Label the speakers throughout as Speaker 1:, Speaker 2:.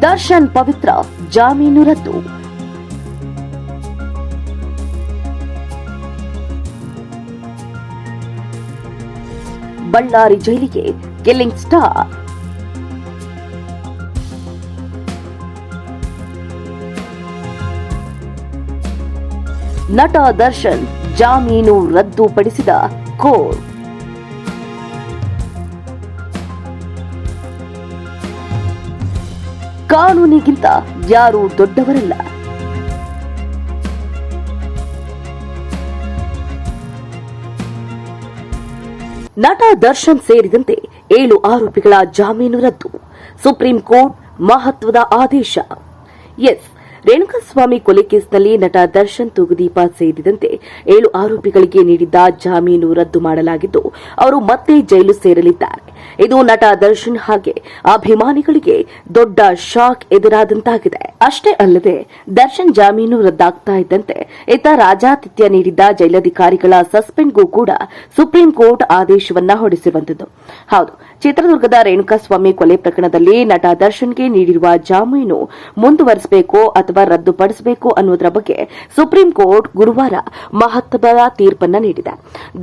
Speaker 1: ದರ್ಶನ್ ಪವಿತ್ರ ಜಾಮೀನು ರದ್ದು. ಬಳ್ಳಾರಿ ಜೈಲಿಗೆ ಕಿಲ್ಲಿಂಗ್ ಸ್ಟಾರ್. ನಟ ದರ್ಶನ್ ಜಾಮೀನು ರದ್ದುಪಡಿಸಿದ ಕೋರ್ಟ್. ಕಾನೂನಿಗಿಂತ ಯಾರೂ ದೊಡ್ಡವರಲ್ಲ. ನಟ ದರ್ಶನ್ ಸೇರಿದಂತೆ 7 ಆರೋಪಿಗಳ ಜಾಮೀನು ರದ್ದು. ಸುಪ್ರೀಂ ಕೋರ್ಟ್ ಮಹತ್ವದ ಆದೇಶ. ಎಸ್, ರೇಣುಕಾಸ್ವಾಮಿ ಕೊಲೆ ಕೇಸ್ನಲ್ಲಿ ನಟ ದರ್ಶನ್ ತೂಗುದೀಪ ಸೇರಿದಂತೆ 7 ಆರೋಪಿಗಳಿಗೆ ನೀಡಿದ್ದ ಜಾಮೀನು ರದ್ದು ಮಾಡಲಾಗಿದ್ದು, ಅವರು ಮತ್ತೆ ಜೈಲು ಸೇರಲಿದ್ದಾರೆ. ಇದು ನಟ ದರ್ಶನ್ ಹಾಗೆ ಅಭಿಮಾನಿಗಳಿಗೆ ದೊಡ್ಡ ಶಾಕ್ ಎದುರಾದಂತಾಗಿದೆ. ಅಷ್ಟೇ ಅಲ್ಲದೆ ದರ್ಶನ್ ಜಾಮೀನು ರದ್ದಾಗ್ತಾ ಇದ್ದಂತೆ ಇತ್ತ ರಾಜಾತಿಥ್ಯ ನೀಡಿದ್ದ ಜೈಲಧಿಕಾರಿಗಳ ಸಸ್ಪೆಂಡ್ಗೂ ಕೂಡ ಸುಪ್ರೀಂ ಕೋರ್ಟ್ ಆದೇಶವನ್ನ ಹೊರಡಿಸಿರುವಂತದ್ದು. ಹೌದು, ಚಿತ್ರದುರ್ಗದ ರೇಣುಕಾಸ್ವಾಮಿ ಕೊಲೆ ಪ್ರಕರಣದಲ್ಲಿ ನಟ ದರ್ಶನ್ಗೆ ನೀಡಿರುವ ಜಾಮೀನು ಮುಂದುವರಿಸಬೇಕೋ ಅಥವಾ ರದ್ದುಪಡಿಸಬೇಕು ಅನ್ನುವುದರ ಬಗ್ಗೆ ಸುಪ್ರೀಂ ಕೋರ್ಟ್ ಗುರುವಾರ ಮಹತ್ವದ ತೀರ್ಪನ್ನು ನೀಡಿದೆ.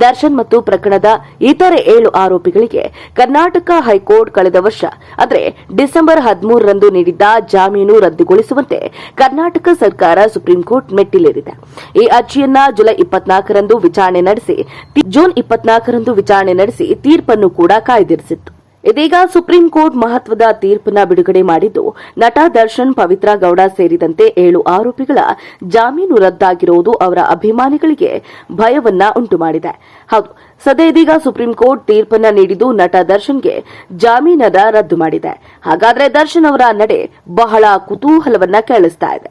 Speaker 1: ದರ್ಶನ್ ಮತ್ತು ಪ್ರಕರಣದ ಇತರೆ 7 ಆರೋಪಿಗಳಿಗೆ ಕರ್ನಾಟಕ ಹೈಕೋರ್ಟ್ ಕಳೆದ ವರ್ಷ ಅಂದರೆ ಡಿಸೆಂಬರ್ 13ರಂದು ನೀಡಿದ್ದ ಜಾಮೀನು ರದ್ದುಗೊಳಿಸುವಂತೆ ಕರ್ನಾಟಕ ಸರ್ಕಾರ ಸುಪ್ರೀಂ ಕೋರ್ಟ್ ಮೆಟ್ಟಿಲೇರಿದೆ. ಈ ಅರ್ಜಿಯನ್ನ ಜುಲೈ 24ರಂದು ಜೂನ್ 24ರಂದು ವಿಚಾರಣೆ ನಡೆಸಿ ತೀರ್ಪನ್ನು ಕೂಡ ಕಾಯ್ದಿರಿಸಿತ್ತು. ಇದೀಗ ಸುಪ್ರೀಂ ಕೋರ್ಟ್ ಮಹತ್ವದ ತೀರ್ಪನ್ನು ಬಿಡುಗಡೆ ಮಾಡಿದ್ದು, ನಟ ದರ್ಶನ್, ಪವಿತ್ರ ಗೌಡ ಸೇರಿದಂತೆ 7 ಆರೋಪಿಗಳ ಜಾಮೀನು ರದ್ದಾಗಿರುವುದು ಅವರ ಅಭಿಮಾನಿಗಳಿಗೆ ಭಯವನ್ನ ಉಂಟುಮಾಡಿದೆ. ಹೌದು, ಸದ್ಯ ಇದೀಗ ಸುಪ್ರೀಂ ಕೋರ್ಟ್ ತೀರ್ಪನ್ನ ನೀಡಿದ್ದು ನಟ ದರ್ಶನ್ಗೆ ಜಾಮೀನನ್ನ ರದ್ದು ಮಾಡಿದೆ. ಹಾಗಾದ್ರೆ ದರ್ಶನ್ ಅವರ ನಡೆ ಬಹಳ ಕುತೂಹಲವನ್ನ ಕೆರಳಿಸ್ತಾ ಇದೆ.